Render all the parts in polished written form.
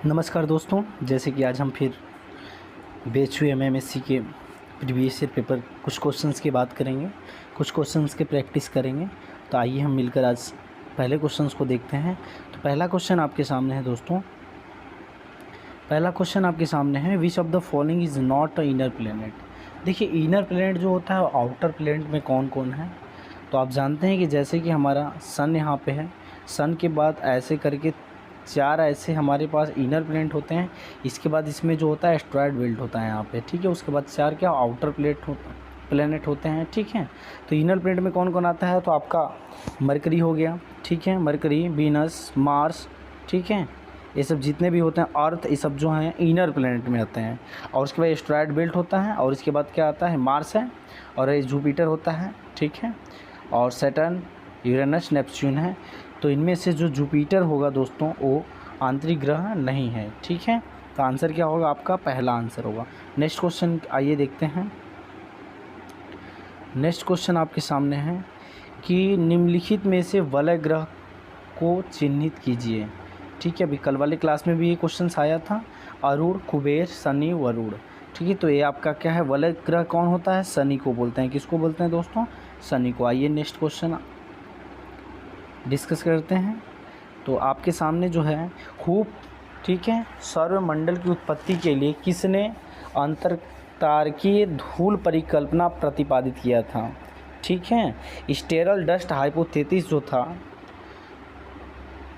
नमस्कार दोस्तों, जैसे कि आज हम फिर BHU MMSC के प्रीवियस ईयर पेपर कुछ क्वेश्चंस की बात करेंगे, कुछ क्वेश्चंस के प्रैक्टिस करेंगे। तो आइए हम मिलकर आज पहले क्वेश्चंस को देखते हैं। तो पहला क्वेश्चन आपके सामने है दोस्तों, पहला क्वेश्चन आपके सामने है, which of the following is not a inner planet. देखिए, इनर प्लैनेट जो होता है आउटर प्लैनेट में कौन कौन है। तो आप जानते हैं कि जैसे कि हमारा सन यहाँ पे है, सन के बाद ऐसे करके चार ऐसे हमारे पास इनर प्लैनेट होते हैं। इसके बाद इसमें जो होता है एस्ट्रॉयड बेल्ट होता है यहाँ पे, ठीक है। उसके बाद चार क्या आउटर प्लैनेट होते हैं, ठीक है। तो इनर प्लैनेट में कौन कौन आता है, तो आपका मरकरी हो गया, ठीक है, मरकरी, वीनस, मार्स, ठीक है। ये सब जितने भी होते हैं, अर्थ, ये सब जो हैं इनर प्लैनेट में आते हैं। और उसके बाद एस्ट्रॉयड बेल्ट होता है, और इसके बाद क्या आता है, मार्स है, और ये जुपिटर होता है, ठीक है। और सैटर्न, यूरेनस, नेपच्यून है। तो इनमें से जो जुपिटर होगा दोस्तों वो आंतरिक ग्रह नहीं है, ठीक है। तो आंसर क्या होगा, आपका पहला आंसर होगा। नेक्स्ट क्वेश्चन आइए देखते हैं। नेक्स्ट क्वेश्चन आपके सामने है कि निम्नलिखित में से वलय ग्रह को चिन्हित कीजिए, ठीक है। अभी कल वाले क्लास में भी ये क्वेश्चन आया था, अरुण, कुबेर, शनि, वरुण, ठीक है। तो ये आपका क्या है, वलय ग्रह कौन होता है, शनि को बोलते हैं। किसको बोलते हैं दोस्तों, शनि को। आइए नेक्स्ट क्वेश्चन डिस्कस करते हैं। तो आपके सामने जो है खूब, ठीक है, सौरमंडल की उत्पत्ति के लिए किसने अंतरतारकीय धूल परिकल्पना प्रतिपादित किया था, ठीक है। स्टेरल डस्ट हाइपोथेसिस जो था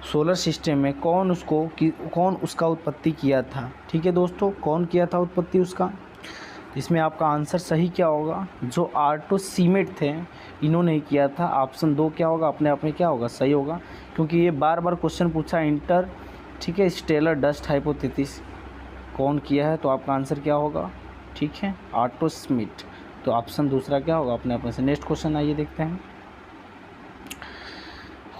सोलर सिस्टम में, कौन उसका उत्पत्ति किया था, ठीक है दोस्तों, कौन किया था उत्पत्ति उसका। इसमें आपका आंसर सही क्या होगा, जो आर्टोसीमेट थे इन्होंने किया था। ऑप्शन 2 क्या होगा, अपने आप में क्या होगा, सही होगा, क्योंकि ये बार बार क्वेश्चन पूछा इंटर, ठीक है, स्टेलर डस्ट हाइपोथेसिस कौन किया है। तो आपका आंसर क्या होगा, ठीक है, आर्टोसीमेट। तो ऑप्शन दूसरा क्या होगा, अपने आप में से। नेक्स्ट क्वेश्चन आइए देखते हैं।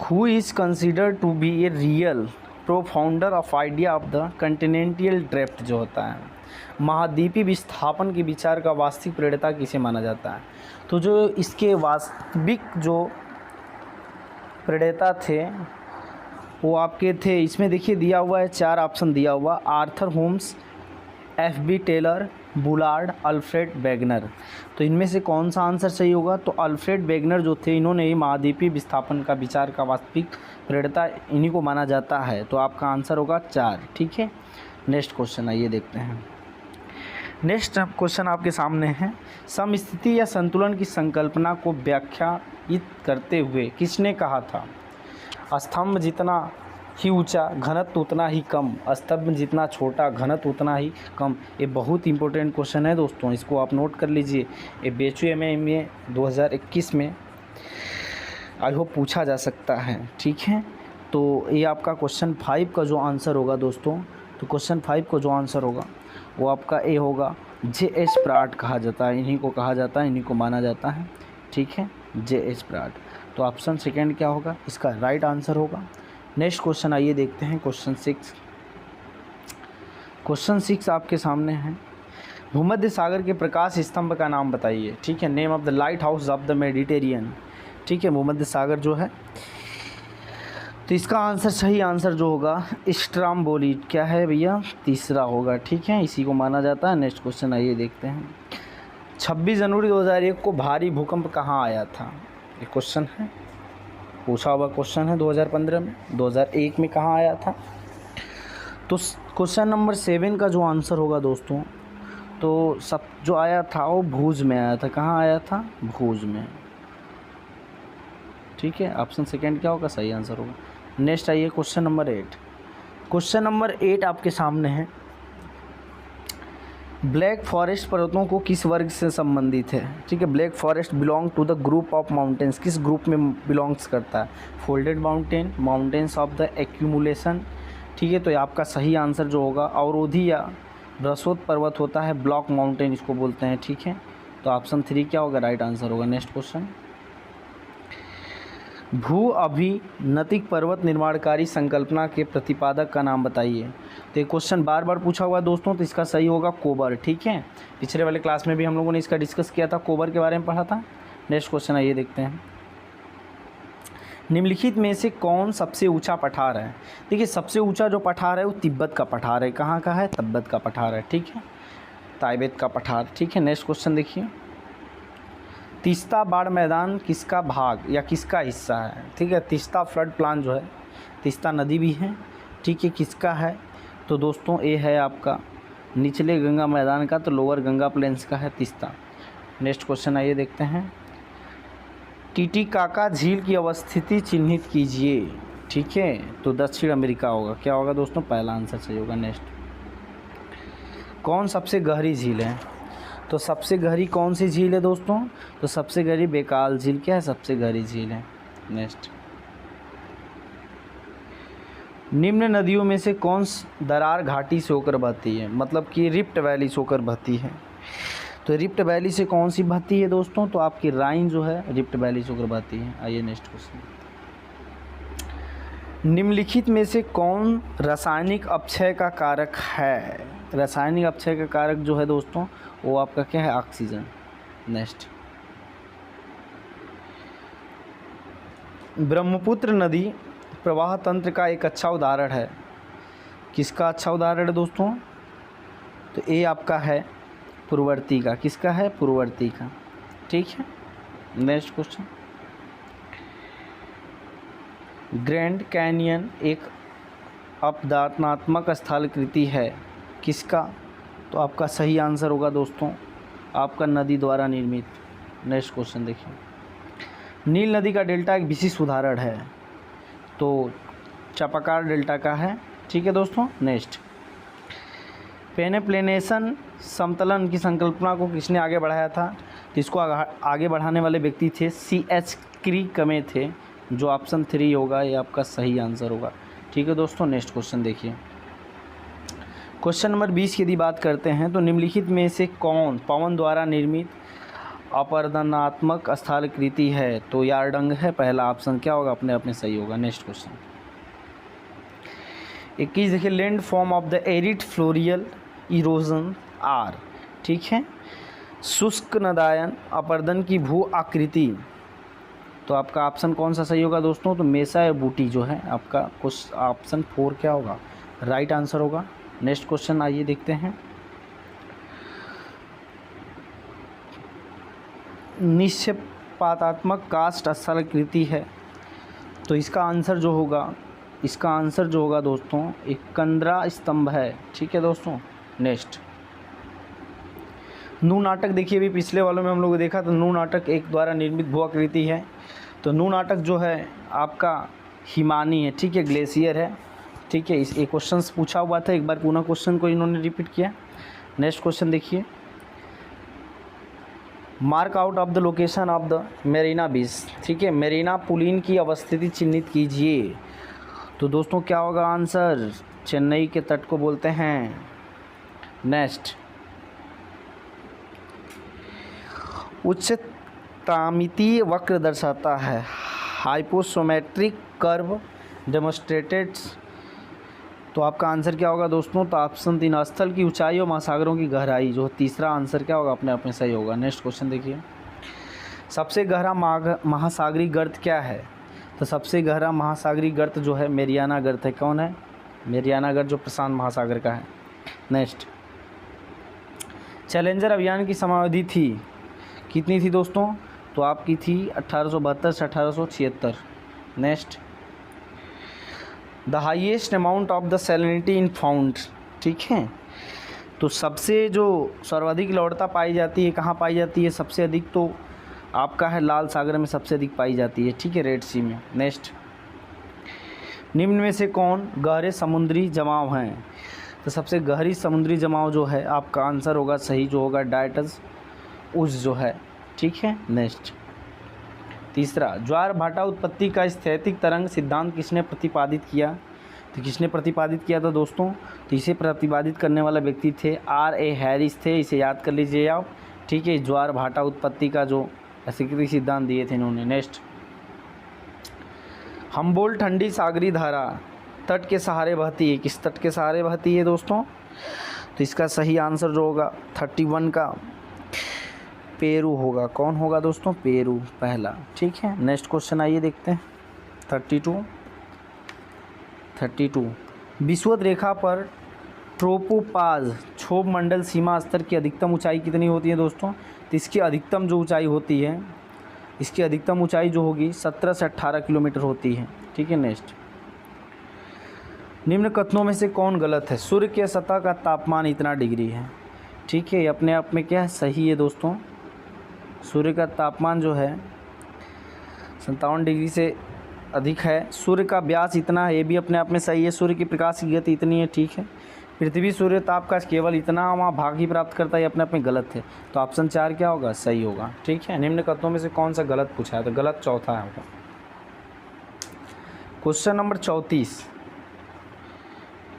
Who is considered to be a real propounder of idea of the continental drift, जो होता है महाद्वीपीय विस्थापन के विचार का वास्तविक प्रणेता किसे माना जाता है। तो जो इसके वास्तविक जो प्रणेता थे वो आपके थे, इसमें देखिए दिया हुआ है, 4 ऑप्शन दिया हुआ, Arthur Holmes, FB Taylor, Bullard, Alfred Wegener. तो इनमें से कौन सा आंसर सही होगा, तो अल्फ्रेड वेगनर जो थे इन्होंने ही महाद्वीपीय विस्थापन का विचार का वास्तविक प्रणेता इन्हीं को माना जाता है। तो आपका आंसर होगा 4, ठीक है। नेक्स्ट क्वेश्चन आइए देखते हैं। नेक्स्ट क्वेश्चन आपके सामने है, समस्थिति या संतुलन की संकल्पना को व्याख्यायित करते हुए किसने कहा था, स्तंभ जितना ही ऊंचा घनत्व उतना ही कम, स्तंभ जितना छोटा घनत्व उतना ही कम। ये बहुत इंपॉर्टेंट क्वेश्चन है दोस्तों, इसको आप नोट कर लीजिए। ये BHU MMSC 2021 में आई होप पूछा जा सकता है, ठीक है। तो ये आपका क्वेश्चन 5 का जो आंसर होगा दोस्तों, तो क्वेश्चन 5 का जो आंसर होगा वो आपका ए होगा। JH प्राट कहा जाता है, इन्हीं को कहा जाता है, इन्हीं को माना जाता है, ठीक है, JH प्राट। तो ऑप्शन सेकेंड क्या होगा, इसका राइट आंसर होगा। नेक्स्ट क्वेश्चन आइए देखते हैं, क्वेश्चन 6। क्वेश्चन 6 आपके सामने है, भूमध्य सागर के प्रकाश स्तंभ का नाम बताइए, ठीक है। Name of the light house of the Mediterranean, ठीक है, भूमध्य सागर जो है। तो इसका आंसर, सही आंसर जो होगा स्ट्राम्बोली, क्या है भैया, तीसरा होगा, ठीक है, इसी को माना जाता है। नेक्स्ट क्वेश्चन आइए देखते हैं। 26 जनवरी 2001 को भारी भूकंप कहाँ आया था, ये क्वेश्चन है, पूछा हुआ क्वेश्चन है 2015 में। 2001 में कहाँ आया था, तो क्वेश्चन नंबर 7 का जो आंसर होगा दोस्तों, तो सब जो आया था वो भूज में आया था। कहाँ आया था, भूज में, ठीक है। ऑप्शन सेकेंड क्या होगा, सही आंसर होगा। नेक्स्ट आइए क्वेश्चन नंबर 8। क्वेश्चन नंबर 8 आपके सामने है, ब्लैक फॉरेस्ट पर्वतों को किस वर्ग से संबंधित है, ठीक है। Black forest belong to the group of mountains, किस ग्रुप में बिलोंग्स करता है, folded mountain, mountains of the accumulation, ठीक है। तो ये आपका सही आंसर जो होगा अवरोधी या रसोद पर्वत होता है, ब्लॉक माउंटेन इसको बोलते हैं, ठीक है। तो ऑप्शन 3 क्या होगा, राइट आंसर होगा। नेक्स्ट क्वेश्चन, भू अभिनतिक पर्वत निर्माणकारी संकल्पना के प्रतिपादक का नाम बताइए। तो ये क्वेश्चन बार बार पूछा हुआ है दोस्तों, तो इसका सही होगा कोबर, ठीक है। पिछले वाले क्लास में भी हम लोगों ने इसका डिस्कस किया था, कोबर के बारे में पढ़ा था। नेक्स्ट क्वेश्चन आइए देखते हैं। निम्नलिखित में से कौन सबसे ऊंचा पठार है? देखिए सबसे ऊंचा जो पठार है वो तिब्बत का पठार है। कहाँ का है? तिब्बत का पठार है, ठीक है, तिब्बत का पठार, ठीक है। नेक्स्ट क्वेश्चन देखिए, तीस्ता बाढ़ मैदान किसका भाग या किसका हिस्सा है? ठीक है, तीस्ता फ्लड प्लान जो है, तीस्ता नदी भी है, ठीक है, किसका है? तो दोस्तों ये है आपका निचले गंगा मैदान का, तो लोअर गंगा प्लेन्स का है तीस्ता। नेक्स्ट क्वेश्चन आइए देखते हैं, टिटिकाका झील की अवस्थिति चिन्हित कीजिए। ठीक है, तो दक्षिण अमेरिका होगा। क्या होगा दोस्तों? पहला आंसर सही होगा। नेक्स्ट, कौन सबसे गहरी झील है? तो सबसे गहरी कौन सी झील है दोस्तों? तो सबसे गहरी बेकाल झील क्या है? सबसे गहरी झील है। नेक्स्ट, निम्न नदियों में से कौन दरार घाटी से होकर बहती है? मतलब कि रिफ्ट वैली से होकर बहती है। तो रिफ्ट वैली से कौन सी बहती है दोस्तों? तो आपकी राइन जो है रिफ्ट वैली से होकर बहती है। आइए नेक्स्ट क्वेश्चन, निम्नलिखित में से कौन रासायनिक अपक्षय का कारक है? रासायनिक अपक्षय का कारक जो है दोस्तों वो आपका क्या है? ऑक्सीजन। नेक्स्ट, ब्रह्मपुत्र नदी प्रवाह तंत्र का एक अच्छा उदाहरण है। किसका अच्छा उदाहरण है दोस्तों? तो ये आपका है पूर्ववर्ती का। किसका है? पूर्ववर्ती का, ठीक है। नेक्स्ट क्वेश्चन, ग्रैंड कैनियन एक अपदार्तनात्मक स्थलाकृति है। किसका? तो आपका सही आंसर होगा दोस्तों आपका नदी द्वारा निर्मित। नेक्स्ट क्वेश्चन देखिए, नील नदी का डेल्टा एक विशिष्ट उदाहरण है। तो चापाकार डेल्टा का है, ठीक है दोस्तों। नेक्स्ट, पेनेप्लेनेशन समतलन की संकल्पना को किसने आगे बढ़ाया था? तो इसको आगे बढ़ाने वाले व्यक्ति थे C.H. क्रीकमे थे, जो ऑप्शन 3 होगा ये आपका सही आंसर होगा, ठीक है दोस्तों। नेक्स्ट क्वेश्चन देखिए, क्वेश्चन नंबर 20 की यदि बात करते हैं, तो निम्नलिखित में से कौन पवन द्वारा निर्मित अपरदनात्मक स्थलाकृति है? तो यारडंग है। पहला ऑप्शन क्या होगा? अपने आप में सही होगा। नेक्स्ट क्वेश्चन 21 देखिए, land form of the arid fluvial erosion are. ठीक है, शुष्क नदायन अपर्दन की भू आकृति। तो आपका ऑप्शन कौन सा सही होगा दोस्तों? तो मेसा या बूटी जो है आपका कुछ ऑप्शन 4 क्या होगा? राइट आंसर होगा। नेक्स्ट क्वेश्चन आइए देखते हैं, निक्षेपात्मक कास्ट स्थलाकृति है। तो इसका आंसर जो होगा दोस्तों एक कंदरा स्तंभ है, ठीक है दोस्तों। नेक्स्ट, नू नाटक देखिए, अभी पिछले वालों में हम लोग देखा तो नू नाटक एक द्वारा निर्मित भू आकृति है। तो नू नाटक जो है आपका हिमानी है, ठीक है, ग्लेशियर है, ठीक है। इस एक क्वेश्चन पूछा हुआ था, एक बार पुनः क्वेश्चन को इन्होंने रिपीट किया। नेक्स्ट क्वेश्चन देखिए, mark out of the location of the Marina beach. ठीक है, मेरीना पुलिन की अवस्थिति चिन्हित कीजिए। तो दोस्तों क्या होगा आंसर? चेन्नई के तट को बोलते हैं। नेक्स्ट, उच्चतामितीय वक्र दर्शाता है, हाइपोसोमेट्रिक कर्व डेमोस्ट्रेटेड। तो आपका आंसर क्या होगा दोस्तों? तो ऑप्शन 3 स्थल की ऊंचाई और महासागरों की गहराई, जो तीसरा आंसर क्या होगा? अपने आप में सही होगा। नेक्स्ट क्वेश्चन देखिए, सबसे गहरा महासागरीय गर्त क्या है? तो सबसे गहरा महासागरीय गर्त जो है मेरियाना गर्त है। कौन है? मेरियाना गर्त, जो प्रशांत महासागर का है। नेक्स्ट, चैलेंजर अभियान की समयावधि थी कितनी थी दोस्तों? तो आपकी थी 1872 से 1876। Next, the highest amount of the salinity in found. ठीक है, तो सबसे जो सर्वाधिक लवणता पाई जाती है कहाँ पाई जाती है? सबसे अधिक तो आपका है लाल सागर में सबसे अधिक पाई जाती है, ठीक है, रेड सी में। नेक्स्ट, निम्न में से कौन गहरे समुद्री जमाव हैं? तो सबसे गहरी समुद्री जमाव जो है आपका आंसर होगा सही, जो होगा डायटस उस जो है, ठीक है। नेक्स्ट, तीसरा, ज्वार भाटा उत्पत्ति का स्थैतिक तरंग सिद्धांत किसने प्रतिपादित किया? तो किसने प्रतिपादित किया था दोस्तों? तो इसे प्रतिपादित करने वाला व्यक्ति थे R.A. हैरिस थे। इसे याद कर लीजिए आप, ठीक है। ज्वार भाटा उत्पत्ति का जो अस्वीकृति सिद्धांत दिए थे इन्होंने। नेक्स्ट, हम्बोल्ट ठंडी सागरी धारा तट के सहारे बहती है। किस तट के सहारे बहती है दोस्तों? तो इसका सही आंसर जो होगा 31 का पेरू होगा। कौन होगा दोस्तों? पेरू पहला, ठीक है। नेक्स्ट क्वेश्चन आइए देखते हैं, 32 विषुवत रेखा पर ट्रोपोपाज क्षोभ मंडल सीमा स्तर की अधिकतम ऊंचाई कितनी होती है दोस्तों? तो इसकी अधिकतम जो ऊंचाई होती है, इसकी अधिकतम ऊंचाई जो होगी 17 से 18 किलोमीटर होती है। ठीक है, नेक्स्ट, निम्न कथनों में से कौन गलत है? सूर्य के सतह का तापमान इतना डिग्री है। ठीक है, ये अपने आप में क्या है? सही है दोस्तों। सूर्य का तापमान जो है 57 डिग्री से अधिक है। सूर्य का व्यास इतना है, ये भी अपने आप में सही है। सूर्य की प्रकाश की गति इतनी है। ठीक है, पृथ्वी सूर्य ताप का केवल इतना वहाँ भाग ही प्राप्त करता है, अपने आप में गलत है। तो ऑप्शन 4 क्या होगा? सही होगा। ठीक है, निम्न कथनों में से कौन सा गलत पूछा है? तो गलत चौथा होगा। क्वेश्चन नंबर 34,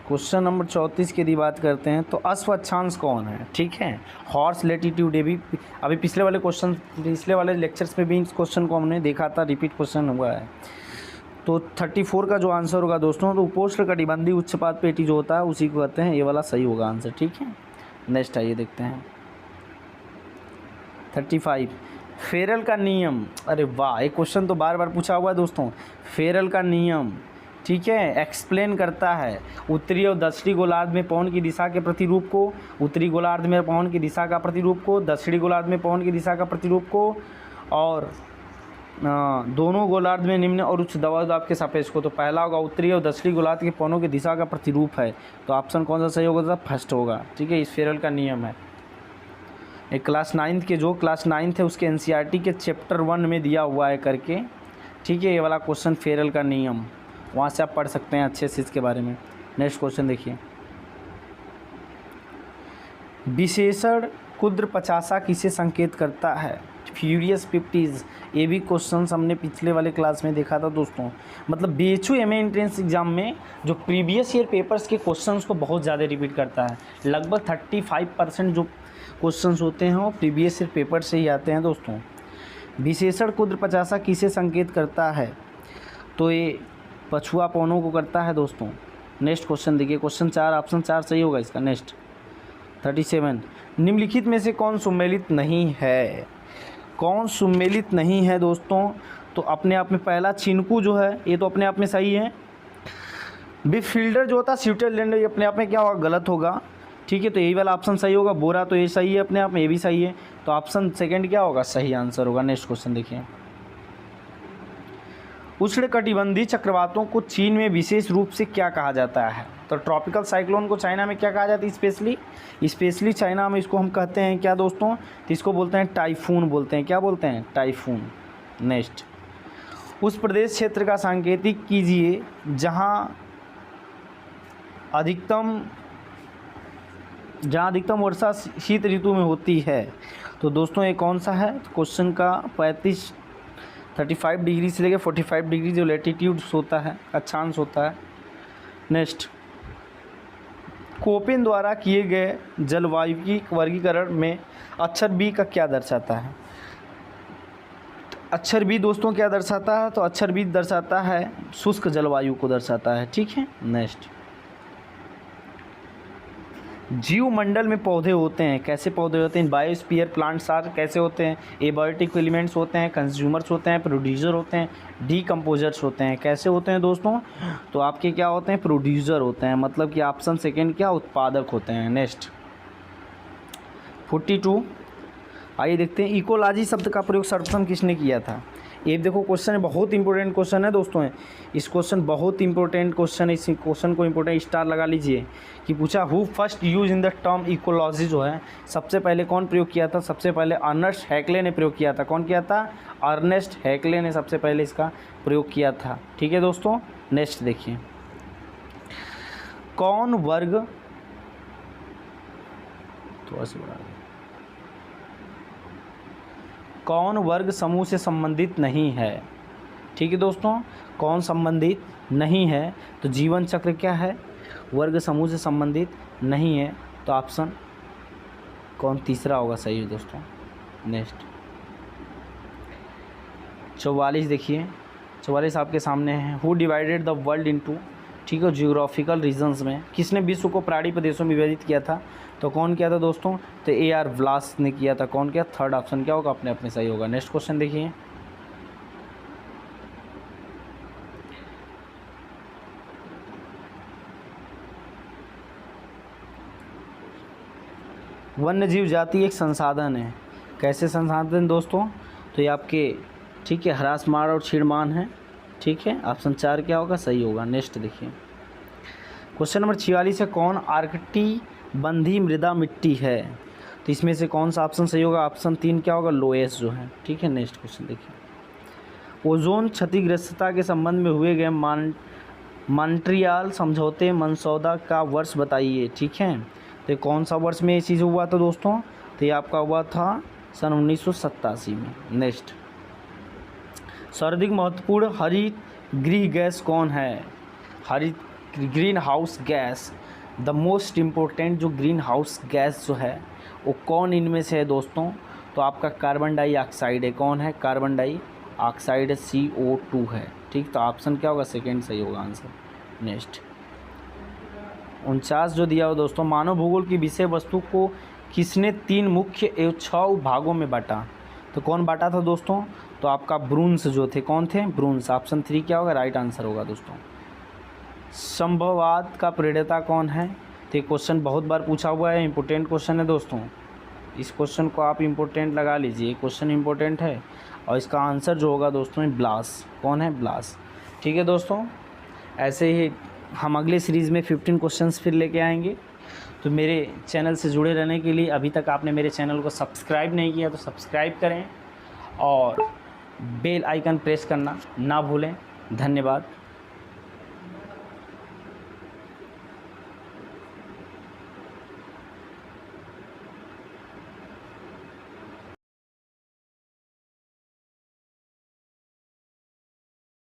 क्वेश्चन नंबर 34 की यदि बात करते हैं तो अश्व अक्षांश कौन है? ठीक है, हॉर्स लैटिट्यूड। ये भी अभी पिछले वाले लेक्चर्स में भी इस क्वेश्चन को हमने देखा था, रिपीट क्वेश्चन हुआ है। तो 34 का जो आंसर होगा दोस्तों, तो उपोष्णकटिबंधीय उच्चपात पेटी जो होता है उसी को कहते हैं। ये वाला सही होगा आंसर। ठीक है, नेक्स्ट आइए देखते हैं 35, फेरल का नियम। अरे वाह, एक क्वेश्चन तो बार बार पूछा हुआ है दोस्तों। फेरल का नियम, ठीक है, एक्सप्लेन करता है उत्तरी और दक्षिणी गोलार्ध में पवन की दिशा के प्रतिरूप को, उत्तरी गोलार्ध में पवन की दिशा का प्रतिरूप को, दक्षिणी गोलार्ध में पवन की दिशा का प्रतिरूप को, और दोनों गोलार्ध में निम्न और उच्च दबाव दाब के सापेक्ष को। तो पहला होगा उत्तरी और दक्षिणी गोलार्ध के पवनों की दिशा का प्रतिरूप है। तो ऑप्शन कौन सा सही होगा? फर्स्ट होगा। ठीक है, इस फेरल का नियम है। एक क्लास 9th है उसके एनसीईआरटी के चैप्टर 1 में दिया हुआ है करके। ठीक है, ये वाला क्वेश्चन फेरल का नियम, वहाँ से आप पढ़ सकते हैं अच्छे से इसके बारे में। नेक्स्ट क्वेश्चन देखिए, विशेषण क्षुद्र 50 किसे संकेत करता है? Furious 50s। ये भी क्वेश्चन हमने पिछले वाले क्लास में देखा था दोस्तों। मतलब BHU MA एंट्रेंस एग्जाम में जो प्रीवियस ईयर पेपर्स के क्वेश्चंस को बहुत ज़्यादा रिपीट करता है। लगभग 35% जो क्वेश्चंस होते हैं वो प्रीवियस ईयर पेपर से ही आते हैं दोस्तों। विशेषण क्षुद्र 50 किसे संकेत करता है? तो ये पछुआ पवनों को करता है दोस्तों। नेक्स्ट क्वेश्चन देखिए, क्वेश्चन 4, ऑप्शन 4 सही होगा इसका। नेक्स्ट 37, निम्नलिखित में से कौन सम्मिलित नहीं है? कौन सम्मिलित नहीं है दोस्तों? तो अपने आप में पहला चिनकू जो है ये तो अपने आप में सही है। बिफील्डर जो होता है स्विट्जरलैंड, ये अपने आप में क्या होगा? गलत होगा। ठीक है, तो यही वाला ऑप्शन सही होगा। बोरा तो ये सही है अपने आप में, ये भी सही है। तो ऑप्शन सेकंड क्या होगा? सही आंसर होगा। नेक्स्ट क्वेश्चन देखिए, उष्णकटिबंधीय चक्रवातों को चीन में विशेष रूप से क्या कहा जाता है? तो ट्रॉपिकल साइक्लोन को चाइना में क्या कहा जाता है? स्पेशली चाइना में इसको हम कहते हैं क्या दोस्तों? तो इसको बोलते हैं टाइफून बोलते हैं। क्या बोलते हैं? टाइफून। नेक्स्ट, उस प्रदेश क्षेत्र का सांकेतिक कीजिए जहां अधिकतम वर्षा शीत ऋतु में होती है। तो दोस्तों ये कौन सा है? तो क्वेश्चन का 35 डिग्री से लेकर 45 डिग्री जो लैटिट्यूड्स होता है, अक्षांश होता है। नेक्स्ट, कोपेन द्वारा किए गए जलवायु वर्गीकरण में अक्षर बी का क्या दर्शाता है? अक्षर बी दोस्तों क्या दर्शाता है? तो अक्षर बी दर्शाता है शुष्क जलवायु को दर्शाता है। ठीक है, नेक्स्ट, जीव मंडल में पौधे होते हैं। कैसे पौधे होते हैं? बायोस्फीयर प्लांट्स आर कैसे होते हैं? एबायोटिक एलिमेंट्स होते हैं, कंज्यूमर्स होते हैं, प्रोड्यूसर होते हैं, डीकम्पोजर्स होते हैं। कैसे होते हैं दोस्तों? तो आपके क्या होते हैं? प्रोड्यूसर होते हैं। मतलब कि ऑप्शन सेकंड क्या? उत्पादक होते हैं। नेक्स्ट 42, आइए देखते हैं इकोलॉजी शब्द का प्रयोग सर्वप्रथम किसने किया था? ये देखो क्वेश्चन है, बहुत इंपॉर्टेंट क्वेश्चन है दोस्तों। इस क्वेश्चन बहुत इंपॉर्टेंट क्वेश्चन है। इस क्वेश्चन को इंपॉर्टेंट स्टार लगा लीजिए कि पूछा who first use in the term ecology जो है सबसे पहले कौन प्रयोग किया था? सबसे पहले अर्नेस्ट हैक्ले ने प्रयोग किया था। कौन किया था? अर्नेस्ट हैक्ले ने सबसे पहले इसका प्रयोग किया था। ठीक है दोस्तों, नेक्स्ट देखिए, कौन वर्ग थोड़ा सा बड़ा कौन वर्ग समूह से संबंधित नहीं है? ठीक है दोस्तों, कौन संबंधित नहीं है? तो जीवन चक्र क्या है? वर्ग समूह से संबंधित नहीं है। तो ऑप्शन कौन तीसरा होगा? सही है दोस्तों। नेक्स्ट 44 देखिए, 44 आपके सामने है। Who divided the world into, ठीक है, जियोग्राफिकल रीजन्स में किसने विश्व को प्राणी प्रदेशों में विभाजित किया था? तो कौन किया था दोस्तों? तो A.R. व्लास ने किया था। कौन किया? थर्ड ऑप्शन क्या होगा? अपने आप में सही होगा। नेक्स्ट क्वेश्चन देखिए, वन्य जीव जाति एक संसाधन है। कैसे संसाधन दोस्तों? तो ये आपके ठीक है ह्रासमान और क्षीणमान है। ठीक है, ऑप्शन 4 क्या होगा? सही होगा। नेक्स्ट देखिए क्वेश्चन नंबर 46 है, कौन आर्कटिबंधी मृदा मिट्टी है? तो इसमें से कौन सा ऑप्शन सही होगा? ऑप्शन 3 क्या होगा? लोएस जो है। ठीक है, नेक्स्ट क्वेश्चन देखिए, ओजोन क्षतिग्रस्तता के संबंध में हुए गए मॉन्ट्रियल समझौते मसौदा का वर्ष बताइए। ठीक है, तो कौन सा वर्ष में ये चीज़ हुआ था दोस्तों? तो ये आपका हुआ था सन 1987 में। नेक्स्ट, सर्वाधिक महत्वपूर्ण हरित गृह गैस कौन है? हरित green house gas, the most important जो ग्रीन हाउस गैस जो है वो कौन इनमें से है दोस्तों? तो आपका कार्बन डाइऑक्साइड है। कौन है? कार्बन डाइऑक्साइड है, CO2 है। ठीक, तो ऑप्शन क्या होगा? सेकेंड सही होगा आंसर। नेक्स्ट 49 जो दिया हो दोस्तों, मानव भूगोल की विषय वस्तु को किसने 3 मुख्य एवं 6 भागों में बांटा? तो कौन बांटा था दोस्तों? तो आपका ब्रून्स जो थे। कौन थे? ब्रून्स। ऑप्शन 3 क्या होगा? राइट आंसर होगा दोस्तों। संभववाद का प्रणेता कौन है? तो ये क्वेश्चन बहुत बार पूछा हुआ है, इंपॉर्टेंट क्वेश्चन है दोस्तों। इस क्वेश्चन को आप इंपॉर्टेंट लगा लीजिए, क्वेश्चन इंपॉर्टेंट है और इसका आंसर जो होगा दोस्तों ब्लास। कौन है? ब्लास। ठीक है दोस्तों, ऐसे ही हम अगले सीरीज़ में 15 क्वेश्चंस फिर लेके आएंगे। तो मेरे चैनल से जुड़े रहने के लिए अभी तक आपने मेरे चैनल को सब्सक्राइब नहीं किया तो सब्सक्राइब करें और बेल आइकन प्रेस करना ना भूलें। धन्यवाद।